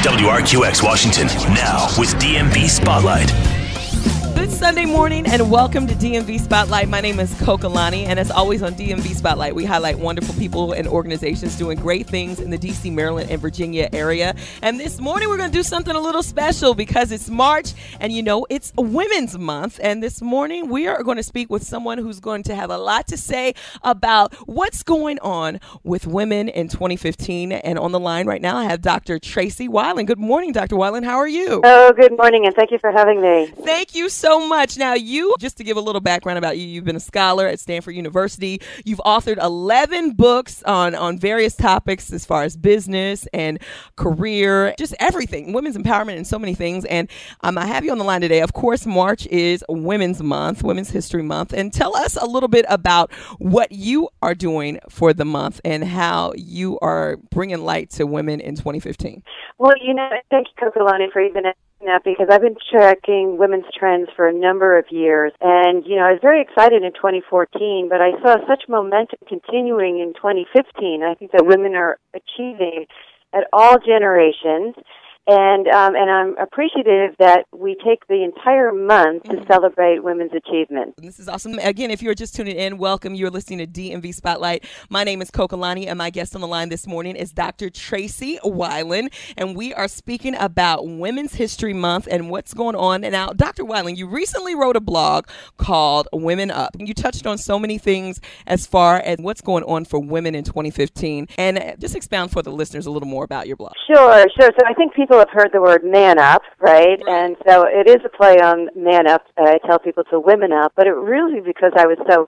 WRQX Washington, now with DMV Spotlight. Good Sunday morning and welcome to DMV Spotlight. My name is Kokalani, and as always on DMV Spotlight, we highlight wonderful people and organizations doing great things in the D.C., Maryland, and Virginia area. And this morning we're going to do something a little special because it's March and it's Women's Month. And this morning we are going to speak with someone who's going to have a lot to say about what's going on with women in 2015. And on the line right now I have Dr. Tracey Wilen. Good morning, Dr. Wilen. How are you? Oh, good morning, and thank you for having me. Thank you so much. Now, just to give a little background about you, you've been a scholar at Stanford University. You've authored 11 books on various topics as far as business and career, just everything, women's empowerment and so many things. And I have you on the line today. Of course, March is Women's Month, Women's History Month. And tell us a little bit about what you are doing for the month and how you are bringing light to women in 2015. Well, thank you, Kokalani, for even asking that, because I've been tracking women's trends for a number of years. And, I was very excited in 2014, but I saw such momentum continuing in 2015. I think that women are achieving at all generations. And I'm appreciative that we take the entire month to celebrate women's achievements. This is awesome. Again, if you're just tuning in, welcome. You're listening to DMV Spotlight. My name is Kokalani, and my guest on the line this morning is Dr. Tracey Wilen, and we are speaking about Women's History Month and what's going on. And now, Dr. Wilen, you recently wrote a blog called Women Up. You touched on so many things as far as what's going on for women in 2015. And just expound for the listeners a little more about your blog. Sure. So I think people have heard the word man up, right? And so it is a play on man up. I tell people to women up, but it really because I was so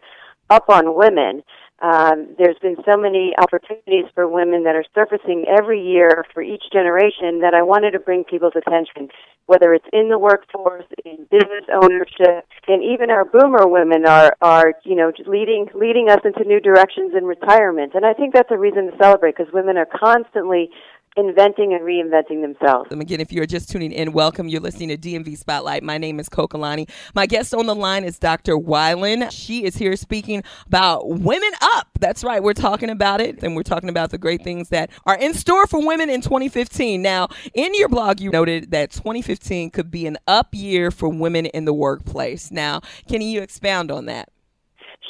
up on women. There's been so many opportunities for women that are surfacing every year for each generation that I wanted to bring people's attention, whether it's in the workforce, in business ownership, and even our boomer women are just leading us into new directions in retirement. And I think that's a reason to celebrate, because women are constantly inventing and reinventing themselves. Again, if you're just tuning in, welcome. You're listening to DMV Spotlight. My name is Kokalani. My guest on the line is Dr. Wilen. She is here speaking about Women Up. That's right. We're talking about it, and we're talking about the great things that are in store for women in 2015. Now, in your blog, you noted that 2015 could be an up year for women in the workplace. Now, can you expound on that?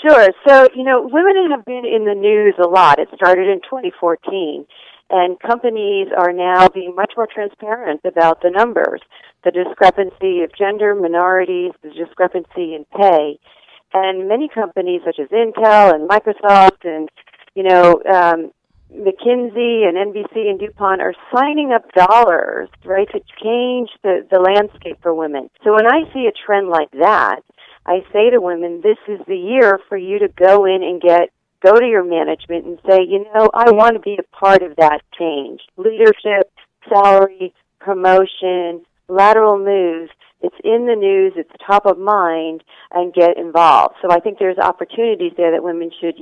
Sure. So, women have been in the news a lot. It started in 2014. And companies are now being much more transparent about the numbers, the discrepancy of gender, minorities, the discrepancy in pay. And many companies such as Intel and Microsoft and, McKinsey and NBC and DuPont are signing up dollars, right, to change the landscape for women. So when I see a trend like that, I say to women, this is the year for you to go in and go to your management and say, I want to be a part of that change. Leadership, salary, promotion, lateral moves. It's in the news, it's top of mind, and get involved. So I think there's opportunities there that women should,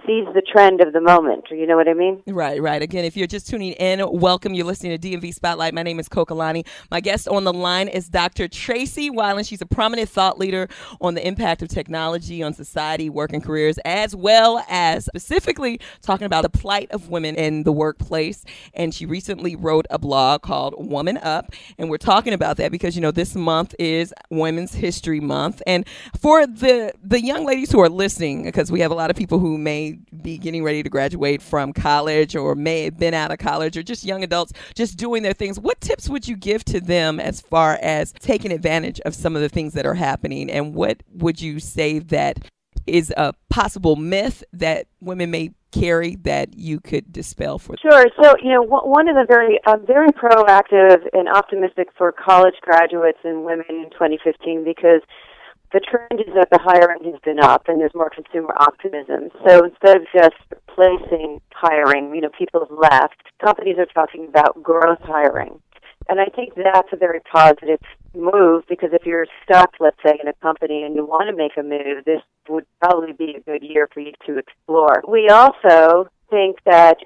seize the trend of the moment. You know what I mean? Right. Again, if you're just tuning in, welcome. You're listening to DMV Spotlight. My name is Kokalani. My guest on the line is Dr. Tracey Wilen. She's a prominent thought leader on the impact of technology on society, work, and careers, as well as specifically talking about the plight of women in the workplace. And she recently wrote a blog called Woman Up. And we're talking about that because, this month is Women's History Month. And for the young ladies who are listening, because we have a lot of people who may be getting ready to graduate from college or may have been out of college or just young adults just doing their things, what tips would you give to them as far as taking advantage of some of the things that are happening? And what would you say that is a possible myth that women may carry that you could dispel for them? Sure. So, one of the I'm very proactive and optimistic for college graduates and women in 2015 because the trend is that the hiring has been up and there's more consumer optimism. So instead of just replacing hiring, people have left, companies are talking about growth hiring. And I think that's a very positive move because if you're stuck, let's say, in a company and you want to make a move, this would probably be a good year for you to explore. We also think that,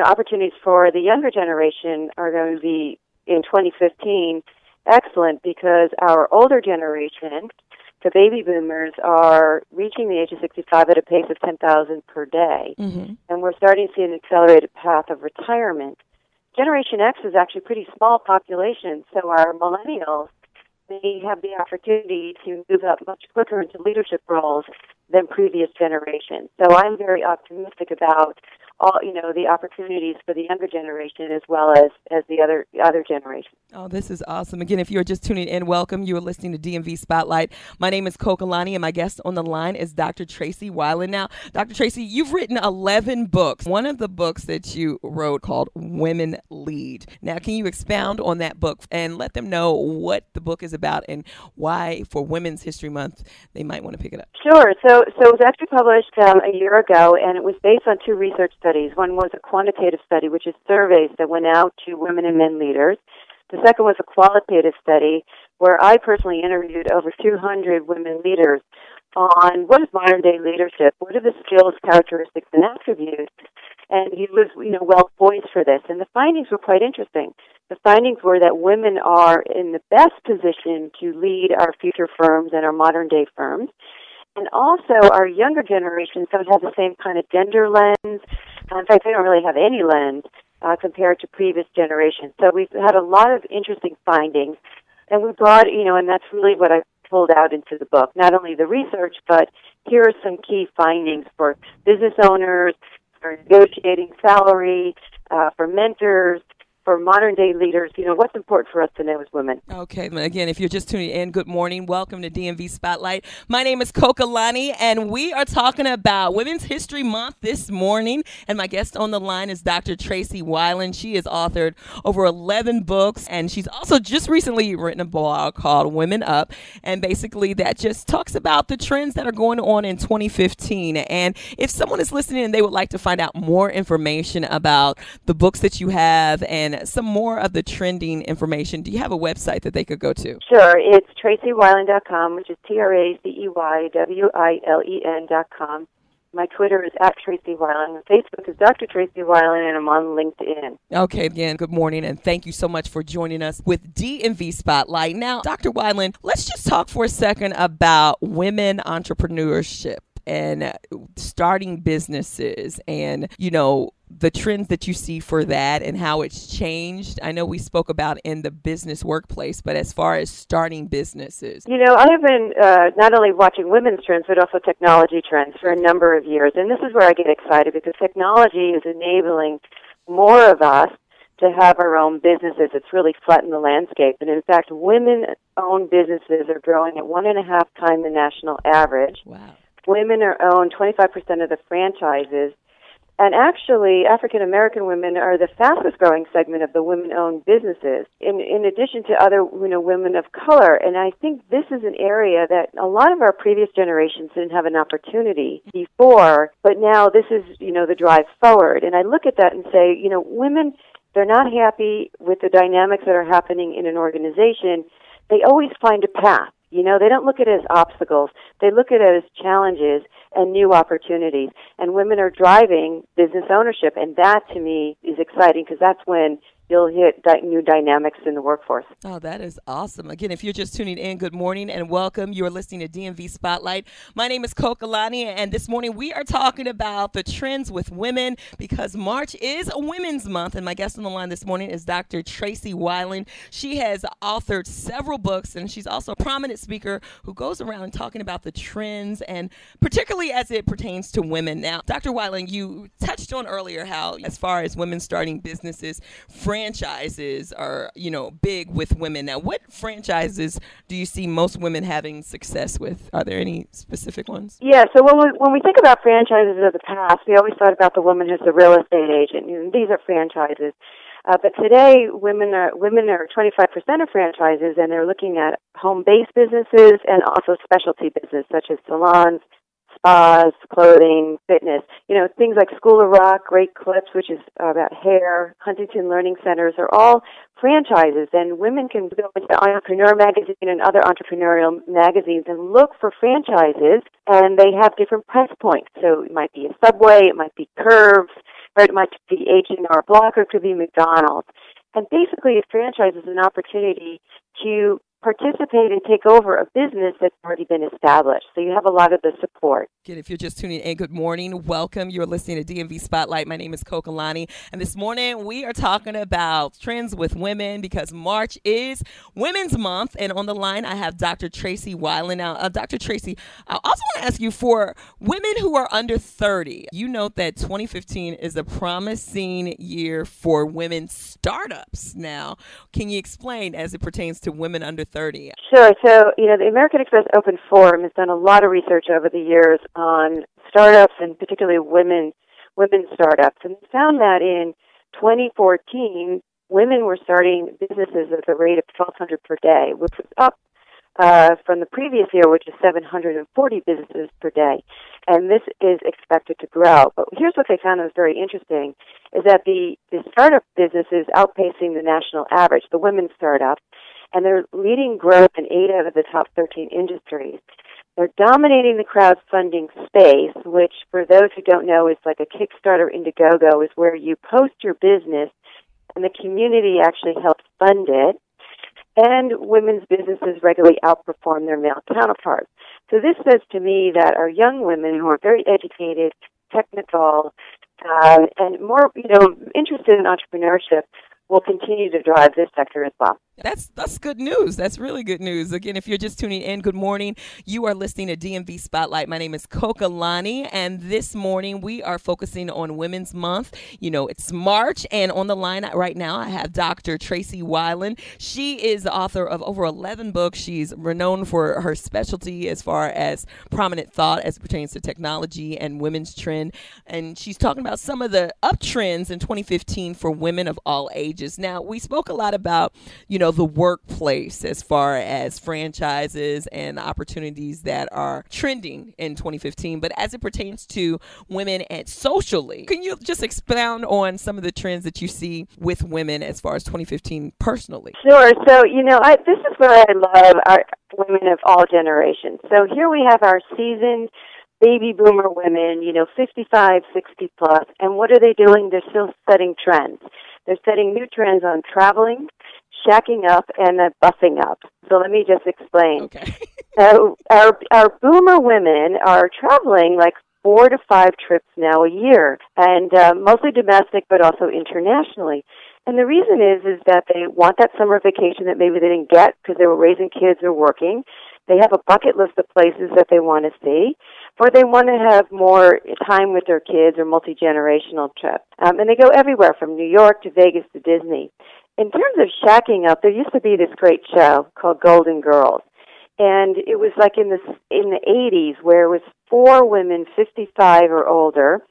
opportunities for the younger generation are going to be in 2015 excellent because our older generation, the baby boomers, are reaching the age of 65 at a pace of 10,000 per day. Mm-hmm. And we're starting to see an accelerated path of retirement. Generation X is actually a pretty small population, so our millennials, they have the opportunity to move up much quicker into leadership roles than previous generations. So I'm very optimistic about all, the opportunities for the younger generation as well as the other generation. Oh, this is awesome. Again, if you're just tuning in, welcome. You are listening to DMV Spotlight. My name is Kokalani, and my guest on the line is Dr. Tracey Wilen. Now, Dr. Tracey, you've written 11 books. One of the books that you wrote called Women Lead. Now, can you expound on that book and let them know what the book is about and why, for Women's History Month, they might want to pick it up? Sure. So it was actually published a year ago, and it was based on two research studies. One was a quantitative study, which is surveys that went out to women and men leaders. The second was a qualitative study where I personally interviewed over 200 women leaders on what is modern-day leadership, what are the skills, characteristics, and attributes, and he was, well poised for this. And the findings were quite interesting. The findings were that women are in the best position to lead our future firms and our modern-day firms. And also, our younger generations don't have the same kind of gender lens. In fact, they don't really have any lens compared to previous generations. So we've had a lot of interesting findings. And we brought, and that's really what I pulled out into the book. Not only the research, but here are some key findings for business owners, for negotiating salary, for mentors, for modern-day leaders, what's important for us to know as women. Okay. Again, if you're just tuning in, good morning. Welcome to DMV Spotlight. My name is Kokalani, and we are talking about Women's History Month this morning. And my guest on the line is Dr. Tracey Wilen. She has authored over 11 books, and she's also just recently written a blog called Women Up. And basically, that just talks about the trends that are going on in 2015. And if someone is listening and they would like to find out more information about the books that you have and some more of the trending information, do you have a website that they could go to? Sure. It's TraceyWilen.com, which is TraceyWilen.com. My Twitter is @TraceyWilen. Facebook is Dr. Tracey Wilen, and I'm on LinkedIn. Okay, again, good morning, and thank you so much for joining us with DMV Spotlight. Now, Dr. Wilen, let's just talk for a second about women entrepreneurship and starting businesses and, the trends that you see for that and how it's changed. I know we spoke about in the business workplace, but as far as starting businesses. I have been not only watching women's trends, but also technology trends for a number of years. And this is where I get excited because technology is enabling more of us to have our own businesses. It's really flattened the landscape. And in fact, women-owned businesses are growing at 1.5 times the national average. Wow. Women are owned 25% of the franchises. And actually, African-American women are the fastest-growing segment of the women-owned businesses, in addition to other, women of color. And I think this is an area that a lot of our previous generations didn't have an opportunity before, but now this is, the drive forward. And I look at that and say, women, they're not happy with the dynamics that are happening in an organization. They always find a path. They don't look at it as obstacles. They look at it as challenges and new opportunities. And women are driving business ownership, and that, to me, is exciting because that's when you'll hit new dynamics in the workforce. Oh, that is awesome. Again, if you're just tuning in, good morning and welcome. You are listening to DMV Spotlight. My name is Kokalani, and this morning we are talking about the trends with women because March is Women's Month, and my guest on the line this morning is Dr. Tracey Wilen. She has authored several books, and she's also a prominent speaker who goes around talking about the trends, and particularly as it pertains to women. Now, Dr. Wilen, you touched on earlier how, as far as women starting businesses, franchises are, big with women. Now, what franchises do you see most women having success with? Are there any specific ones? Yeah, so when we think about franchises of the past, we always thought about the woman who's the real estate agent. These are franchises. But today, women are 25% of franchises, and they're looking at home-based businesses and also specialty business, such as salons, spas, clothing, fitness. Things like School of Rock, Great Clips, which is about hair, Huntington Learning Centers are all franchises. And women can go into Entrepreneur Magazine and other entrepreneurial magazines and look for franchises, and they have different price points. So it might be a Subway, it might be Curves, or it might be H&R Block, or it could be McDonald's. And basically, a franchise is an opportunity to participate and take over a business that's already been established. So you have a lot of the support. If you're just tuning in, good morning. Welcome. You're listening to DMV Spotlight. My name is Kokalani. And this morning we are talking about trends with women because March is Women's Month. And on the line, I have Dr. Tracey Wilen. Now, Dr. Tracey, I also want to ask you, for women who are under 30, you note that 2015 is a promising year for women's startups. Now, can you explain as it pertains to women under 30? Sure. So, the American Express Open Forum has done a lot of research over the years on startups and particularly women's startups, and found that in 2014, women were starting businesses at the rate of 1,200 per day, which was up from the previous year, which is 740 businesses per day. And this is expected to grow. But here's what they found that was very interesting, is that the startup business is outpacing the national average, the women's startups, and they're leading growth in 8 out of the top 13 industries. They're dominating the crowdfunding space, which, for those who don't know, is like a Kickstarter, Indiegogo, is where you post your business and the community actually helps fund it. And women's businesses regularly outperform their male counterparts. So this says to me that our young women who are very educated, technical, and more, interested in entrepreneurship will continue to drive this sector as well. That's good news. That's really good news. Again, if you're just tuning in, good morning. You are listening to DMV Spotlight. My name is Kokalani, and this morning we are focusing on Women's Month. It's March, and on the line right now I have Dr. Tracey Wilen. She is the author of over 11 books. She's renowned for her specialty as far as prominent thought as it pertains to technology and women's trend, and she's talking about some of the uptrends in 2015 for women of all ages. Now, we spoke a lot about, the workplace as far as franchises and opportunities that are trending in 2015. But as it pertains to women and socially, can you just expound on some of the trends that you see with women as far as 2015 personally? Sure. So, this is what I love, our women of all generations. So here we have our seasoned baby boomer women, 55, 60 plus. And what are they doing? They're still setting trends. They're setting new trends on traveling, shacking up, and buffing up. So let me just explain. Okay. Our boomer women are traveling like 4 to 5 trips now a year, and mostly domestic, but also internationally. And the reason is that they want that summer vacation that maybe they didn't get because they were raising kids or working. They have a bucket list of places that they want to see, or they want to have more time with their kids or multi-generational trips. And they go everywhere from New York to Vegas to Disney. In terms of shacking up, there used to be this great show called Golden Girls. And it was like in the 80s where it was 4 women 55 or older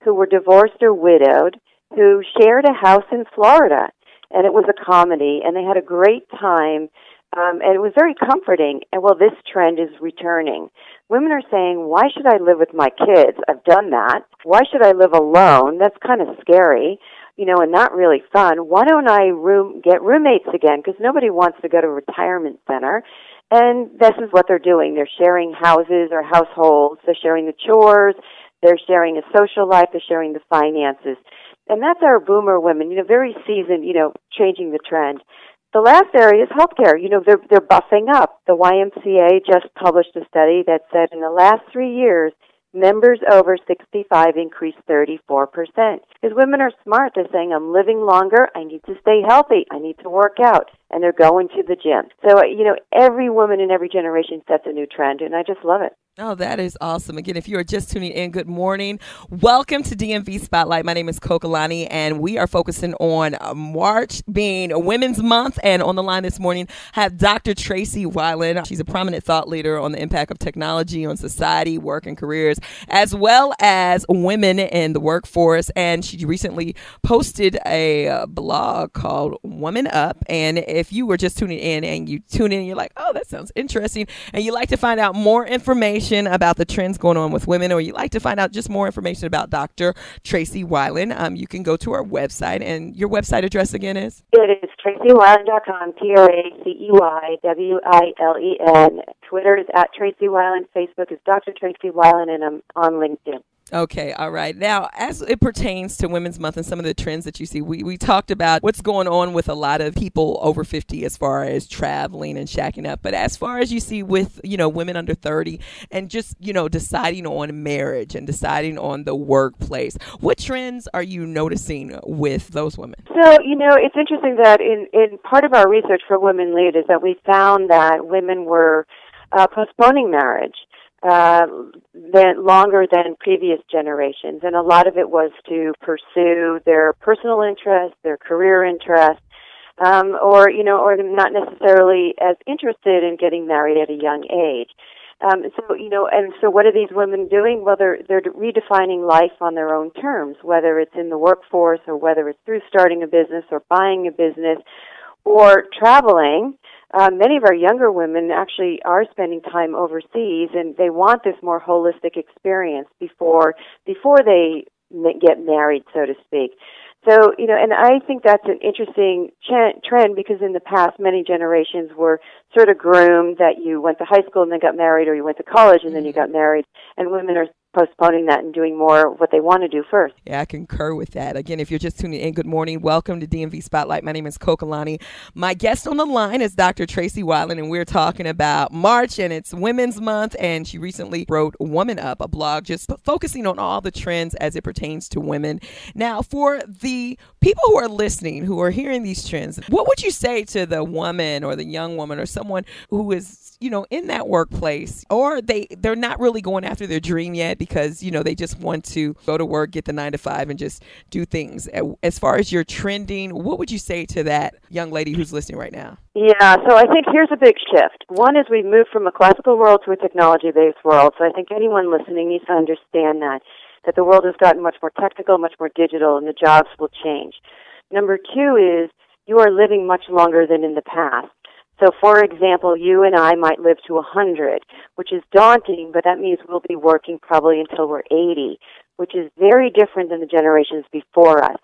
who were divorced or widowed who shared a house in Florida. And it was a comedy, and they had a great time. And it was very comforting. And, well, this trend is returning. Women are saying, why should I live with my kids? I've done that. Why should I live alone? That's kind of scary, and not really fun. Why don't I get roommates again? Because nobody wants to go to a retirement center. And this is what they're doing. They're sharing houses or households. They're sharing the chores. They're sharing a social life. They're sharing the finances. And that's our boomer women, very seasoned, changing the trend. The last area is healthcare. They're buffing up. The YMCA just published a study that said in the last 3 years, members over 65 increased 34%. Because women are smart. They're saying, I'm living longer. I need to stay healthy. I need to work out. And they're going to the gym. So, every woman in every generation sets a new trend, and I just love it. Oh, that is awesome. Again, if you are just tuning in, good morning. Welcome to DMV Spotlight. My name is Kokalani, and we are focusing on March being Women's Month. And on the line this morning, I have Dr. Tracey Wilen. She's a prominent thought leader on the impact of technology on society, work, and careers, as well as women in the workforce. And she recently posted a blog called Woman Up. And if you were just tuning in and you tune in and you're like, oh, that sounds interesting, and you'd like to find out more information about the trends going on with women, or you'd like to find out just more information about Dr. Tracey Wilen, you can go to our website. And your website address again is? It is TraceyWilen.com, TraceyWilen. Twitter is at Tracey Wilen. Facebook is Dr. Tracey Wilen, and I'm on LinkedIn. Okay, all right. Now, as it pertains to Women's Month and some of the trends that you see, we talked about what's going on with a lot of people over 50 as far as traveling and shacking up. But as far as you see with, women under 30 and just, deciding on marriage and deciding on the workplace, what trends are you noticing with those women? So, it's interesting that in part of our research for Women Lead is that we found that women were postponing marriage longer than previous generations, and a lot of it was to pursue their personal interests, their career interests, or not necessarily as interested in getting married at a young age. So what are these women doing? Well, they're redefining life on their own terms, whether it's in the workforce or whether it's through starting a business or buying a business or traveling. Many of our younger women actually are spending time overseas, and they want this more holistic experience before they get married, so to speak. So, and I think that's an interesting trend because in the past, many generations were sort of groomed that you went to high school and then got married, or you went to college and then you got married, and women are postponing that and doing more what they want to do first. Yeah, I concur with that. Again, if you're just tuning in, good morning. Welcome to DMV Spotlight. My name is Kokalani. My guest on the line is Dr. Tracey Wilen, and we're talking about March, and it's Women's Month, and she recently wrote Woman Up, a blog just focusing on all the trends as it pertains to women. Now, for the people who are listening, who are hearing these trends, what would you say to the woman or the young woman or someone who is in that workplace, or they're not really going after their dream yet because, they just want to go to work, get the 9 to 5 and just do things? As far as your trending, what would you say to that young lady who's listening right now? Yeah, so I think here's a big shift. One is we've moved from a classical world to a technology-based world. So I think anyone listening needs to understand that the world has gotten much more technical, much more digital, and the jobs will change. Number two is you are living much longer than in the past. So, for example, you and I might live to 100, which is daunting, but that means we'll be working probably until we're 80, which is very different than the generations before us.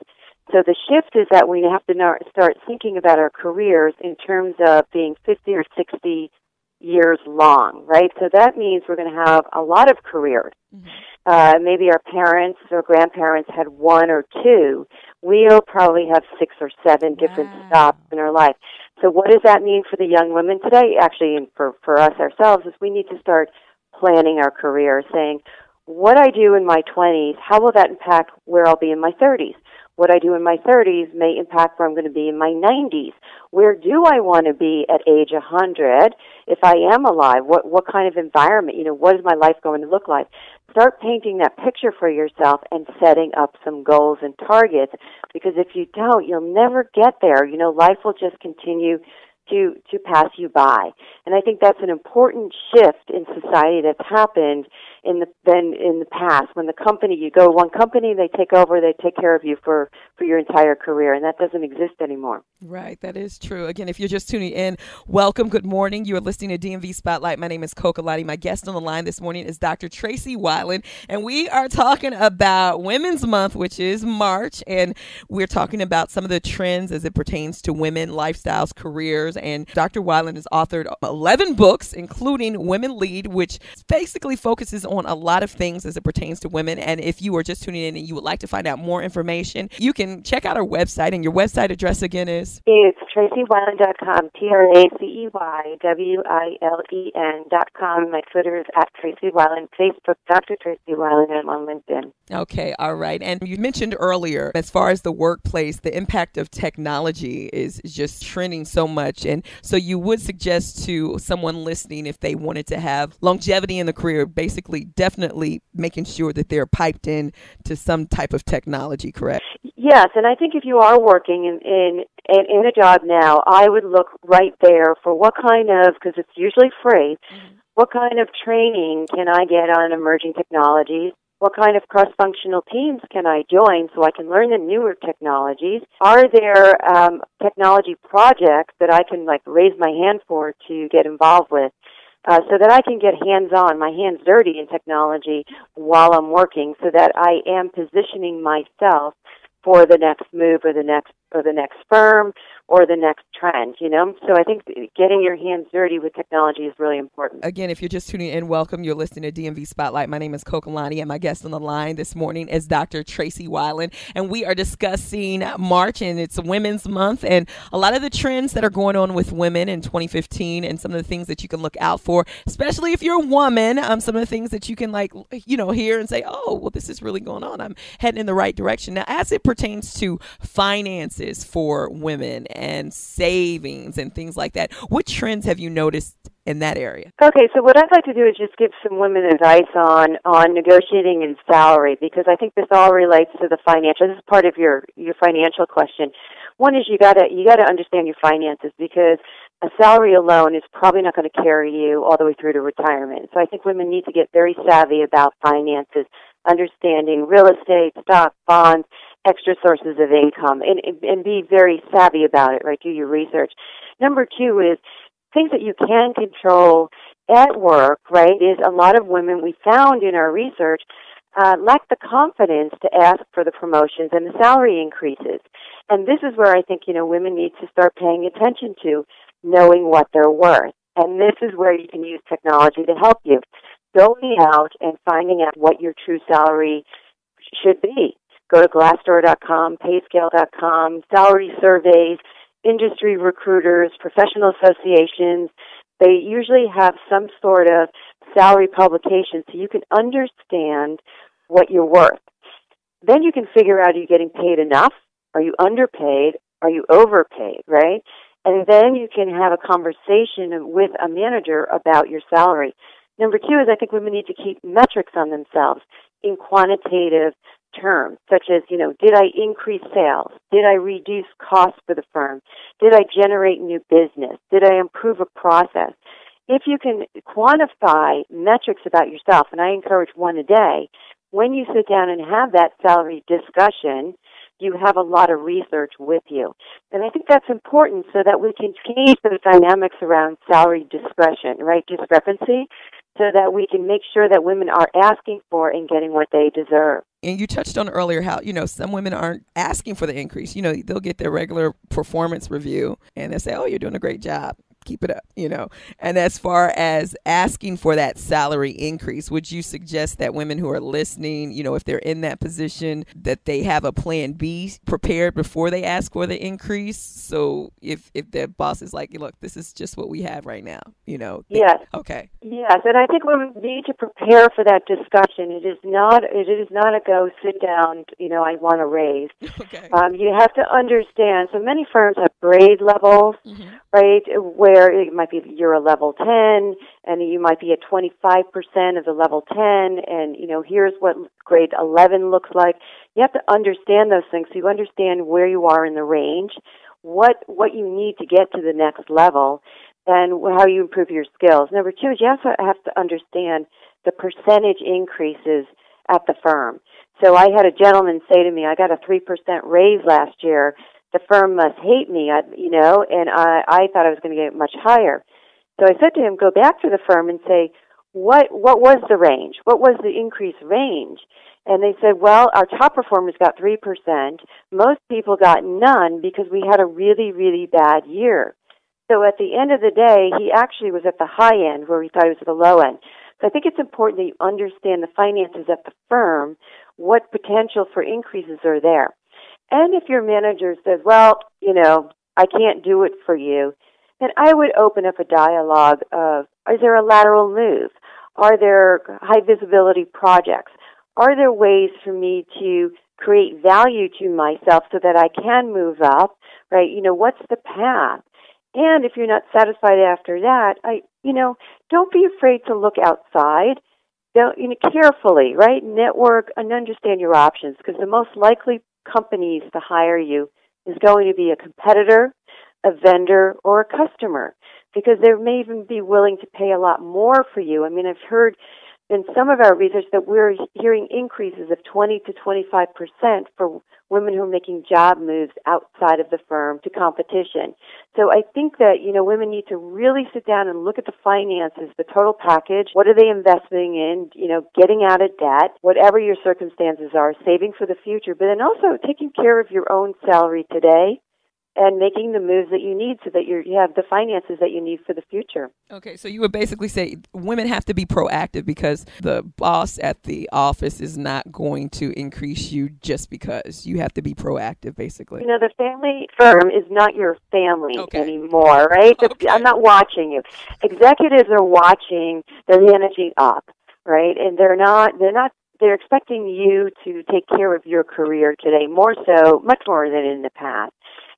So the shift is that we have to start thinking about our careers in terms of being 50 or 60 years long, right? So that means we're going to have a lot of careers. Mm-hmm. Maybe our parents or grandparents had one or two. We'll probably have 6 or 7 different stops in our life. So what does that mean for the young women today? Actually, and for us ourselves, is we need to start planning our career, saying, what I do in my 20s, how will that impact where I'll be in my 30s? What I do in my 30s may impact where I'm going to be in my 90s. Where do I want to be at age 100 if I am alive? What kind of environment, what is my life going to look like? Start painting that picture for yourself and setting up some goals and targets, because if you don't, you'll never get there. Life will just continue to pass you by. And I think that's an important shift in society that's happened in the past. When you go to one company, they take over, they take care of you for your entire career, and that doesn't exist anymore. Right, that is true. Again, if you're just tuning in, welcome, good morning. You are listening to DMV Spotlight. My name is Kokalani. My guest on the line this morning is Dr. Tracey Wilen, and we are talking about Women's Month, which is March, and we're talking about some of the trends as it pertains to women, lifestyles, careers, and Dr. Wilen has authored 11 books, including Women Lead, which basically focuses on a lot of things as it pertains to women. And if you are just tuning in and you would like to find out more information, you can check out our website, and your website address again is? It's TraceyWilen.com, TraceyWilen.com. My Twitter is at Tracey Wilen, Facebook, Dr. Tracey Wilen, and I'm on LinkedIn. Okay, all right. And you mentioned earlier, as far as the workplace, the impact of technology is just trending so much. And so you would suggest to someone listening, if they wanted to have longevity in the career, basically definitely making sure that they're piped in to some type of technology, correct? Yes, and I think if you are working in a job now, I would look right there for what kind of, because it's usually free, what kind of training can I get on emerging technologies? What kind of cross-functional teams can I join so I can learn the newer technologies? Are there technology projects that I can raise my hand for to get involved with? So that I can get hands-on, my hands dirty in technology while I'm working, so that I am positioning myself for the next move or the next or the next firm or the next trend, you know? So I think getting your hands dirty with technology is really important. Again, if you're just tuning in, welcome. You're listening to DMV Spotlight. My name is Kokalani, and my guest on the line this morning is Dr. Tracey Wilen, and we are discussing March, and it's Women's Month, and a lot of the trends that are going on with women in 2015 and some of the things that you can look out for, especially if you're a woman, some of the things that you can hear and say, oh, well, this is really going on. I'm heading in the right direction. Now, as it pertains to finances for women and savings and things like that, what trends have you noticed in that area? Okay, so what I'd like to do is just give some women advice on negotiating and salary, because I think this all relates to the financial. This is part of your financial question. One is you gotta understand your finances, because a salary alone is probably not going to carry you all the way through to retirement. So I think women need to get very savvy about finances, understanding real estate, stock, bonds, extra sources of income, and be very savvy about it, right? Do your research. Number two is things that you can control at work, right, is a lot of women, we found in our research, lack the confidence to ask for the promotions and the salary increases. And this is where I think, women need to start paying attention to knowing what they're worth. And this is where you can use technology to help you. Going out and finding out what your true salary should be. Go to Glassdoor.com, Payscale.com, salary surveys, industry recruiters, professional associations. They usually have some sort of salary publication so you can understand what you're worth. Then you can figure out, are you getting paid enough? Are you underpaid? Are you overpaid, right? And then you can have a conversation with a manager about your salary. Number two is I think women need to keep metrics on themselves in quantitative terms, such as, did I increase sales? Did I reduce costs for the firm? Did I generate new business? Did I improve a process? If you can quantify metrics about yourself, and I encourage one a day, when you sit down and have that salary discussion, you have a lot of research with you. And I think that's important so that we can change the dynamics around salary discretion, right, discrepancy, so that we can make sure that women are asking for and getting what they deserve. And you touched on earlier how, some women aren't asking for the increase. They'll get their regular performance review and they'll say, oh, you're doing a great job. Keep it up, And as far as asking for that salary increase, would you suggest that women who are listening, if they're in that position, that they have a plan B prepared before they ask for the increase? So if their boss is like, look, this is just what we have right now, Yes. Okay. Yes, and I think women need to prepare for that discussion. It is not a go sit down, I want a raise. Okay. You have to understand, so many firms have grade levels, right, where it might be you're a level 10, and you might be at 25% of the level 10, and, here's what grade 11 looks like. You have to understand those things so you understand where you are in the range, what you need to get to the next level, and how you improve your skills. Number two is you also have to understand the percentage increases at the firm. So I had a gentleman say to me, I got a 3% raise last year. The firm must hate me, and I thought I was going to get much higher. So I said to him, go back to the firm and say, what was the range? What was the increase range? And they said, well, our top performers got 3%. Most people got none because we had a really, really bad year. So at the end of the day, he actually was at the high end where we thought he was at the low end. So I think it's important that you understand the finances at the firm, what potential for increases are there. And if your manager says, well, I can't do it for you, then I would open up a dialogue of, is there a lateral move? Are there high visibility projects? Are there ways for me to create value to myself so that I can move up, right? What's the path? And if you're not satisfied after that, don't be afraid to look outside. Carefully, right? Network and understand your options, because the most likely companies to hire you is going to be a competitor, a vendor, or a customer, because they may even be willing to pay a lot more for you. I mean, I've heard in some of our research that we're hearing increases of 20 to 25% for women who are making job moves outside of the firm to competition. So I think that, women need to really sit down and look at the finances, the total package. What are they investing in? Getting out of debt, whatever your circumstances are, saving for the future, but then also taking care of your own salary today and making the moves that you need so that you have the finances that you need for the future. Okay, so you would basically say women have to be proactive because the boss at the office is not going to increase you just because. You have to be proactive, basically. The family firm is not your family anymore, right? Okay. I'm not watching you. Executives are watching, they're managing up, right? And they're expecting you to take care of your career today, much more than in the past.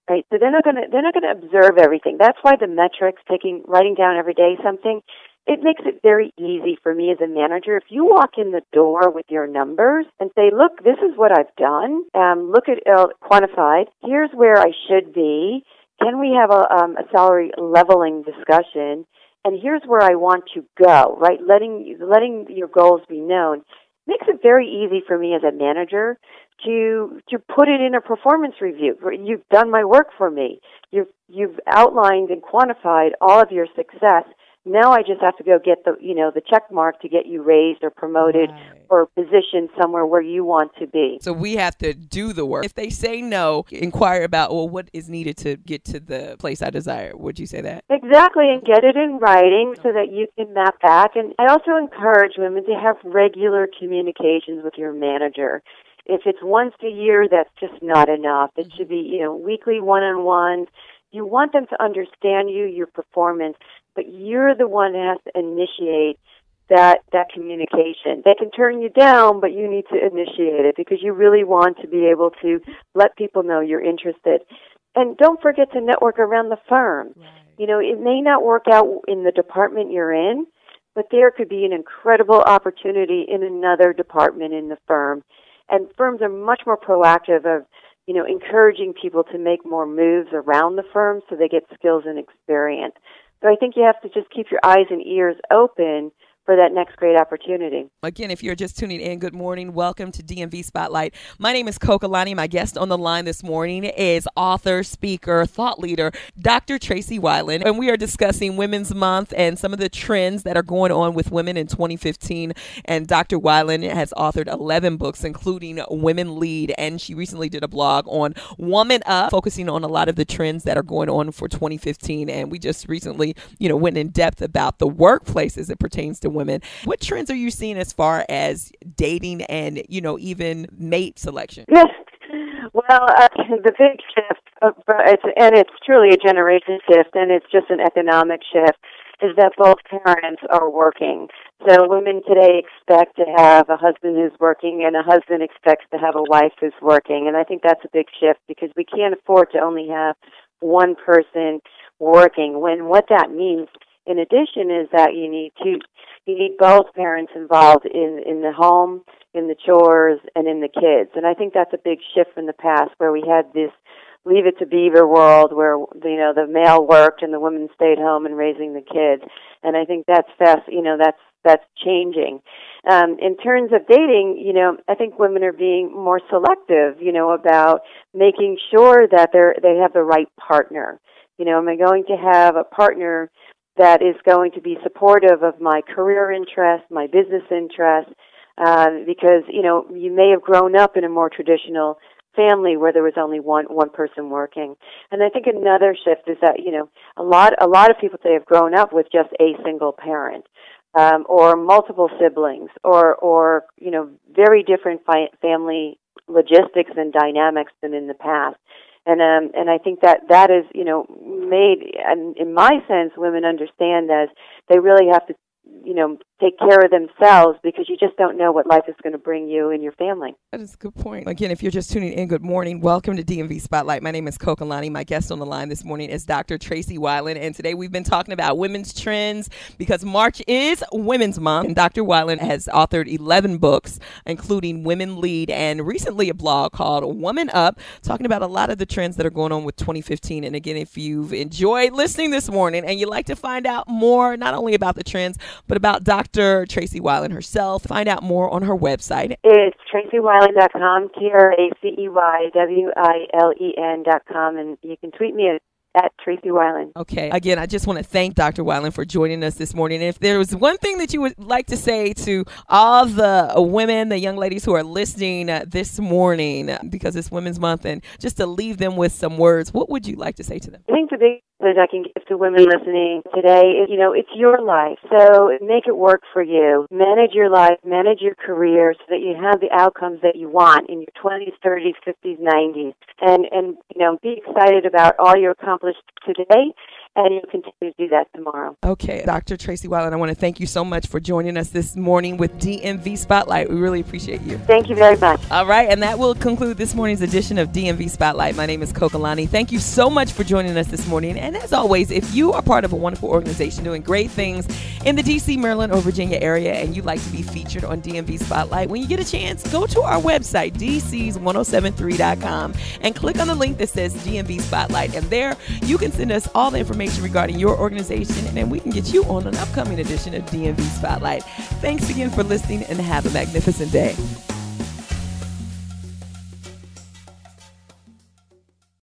Right, so they're not going to observe everything. That's why the metrics, writing down every day something, it makes it very easy for me as a manager. If you walk in the door with your numbers and say, "Look, this is what I've done. Look at quantified. Here's where I should be. Can we have a salary leveling discussion? And here's where I want to go." Right, letting your goals be known makes it very easy for me as a manager to put it in a performance review. You've done my work for me. You've outlined and quantified all of your success. Now I just have to go get the check mark to get you raised or promoted or positioned somewhere where you want to be. So we have to do the work. If they say no, inquire about, what is needed to get to the place I desire. Would you say that? Exactly, and get it in writing so that you can map back. And I also encourage women to have regular communications with your manager. If it's once a year, that's just not enough. It should be, weekly one-on-ones. You want them to understand your performance, but you're the one that has to initiate that communication. They can turn you down, but you need to initiate it because you really want to be able to let people know you're interested. And don't forget to network around the firm. Right. It may not work out in the department you're in, but there could be an incredible opportunity in another department in the firm. And firms are much more proactive of, encouraging people to make more moves around the firm so they get skills and experience. So I think you have to just keep your eyes and ears open for that next great opportunity. Again, if you're just tuning in, good morning. Welcome to DMV Spotlight. My name is Kokalani. My guest on the line this morning is author, speaker, thought leader, Dr. Tracey Wilen. And we are discussing Women's Month and some of the trends that are going on with women in 2015. And Dr. Wilen has authored 11 books, including Women Lead. And she recently did a blog on Woman Up, focusing on a lot of the trends that are going on for 2015. And we just recently, went in depth about the workplace as it pertains to women. What trends are you seeing as far as dating and, even mate selection? Yes. Well, the big shift, it's truly a generation shift, and it's just an economic shift, is that both parents are working. So women today expect to have a husband who's working, and a husband expects to have a wife who's working. And I think that's a big shift because we can't afford to only have one person working. What that means, in addition, is that you need both parents involved in the home, in the chores, and in the kids. And I think that's a big shift from the past where we had this Leave It to Beaver world where, the male worked and the women stayed home and raising the kids. And I think that's that's changing. In terms of dating, I think women are being more selective, about making sure that they have the right partner. Am I going to have a partner that is going to be supportive of my career interests, my business interests, because, you may have grown up in a more traditional family where there was only one person working. And I think another shift is that, a lot of people today have grown up with just a single parent, or multiple siblings, or very different family logistics and dynamics than in the past. And I think that is, made, and in my sense, women understand that they really have to, take care of themselves because you just don't know what life is going to bring you and your family. That is a good point. Again, if you're just tuning in, good morning. Welcome to DMV Spotlight. My name is Kokalani. My guest on the line this morning is Dr. Tracey Wilen. And today we've been talking about women's trends because March is Women's Month. And Dr. Wilen has authored 11 books, including Women Lead, and recently a blog called Woman Up, talking about a lot of the trends that are going on with 2015. And again, if you've enjoyed listening this morning and you'd like to find out more, not only about the trends, but about Dr. Dr. Tracey Wilen herself. Find out more on her website. It's TraceyWilen.com, TraceyWilen.com, and you can tweet me at Tracey Wilen. Okay. Again, I just want to thank Dr. Wilen for joining us this morning. And if there was one thing that you would like to say to all the women, the young ladies who are listening this morning, because it's Women's Month, and just to leave them with some words, what would you like to say to them? I think the big message I can give to women listening today is, it's your life. So make it work for you. Manage your life, manage your career so that you have the outcomes that you want in your 20s, 30s, 50s, 90s. And be excited about all your accomplished today, and you'll continue to do that tomorrow. Okay. Dr. Tracey Wilen, I want to thank you so much for joining us this morning with DMV Spotlight. We really appreciate you. Thank you very much. All right, and that will conclude this morning's edition of DMV Spotlight. My name is Kokalani. Thank you so much for joining us this morning. And as always, if you are part of a wonderful organization doing great things in the D.C., Maryland, or Virginia area, and you'd like to be featured on DMV Spotlight, when you get a chance, go to our website, dcs1073.com, and click on the link that says DMV Spotlight. And there you can send us all the information regarding your organization, and then we can get you on an upcoming edition of DMV Spotlight. Thanks again for listening, and have a magnificent day.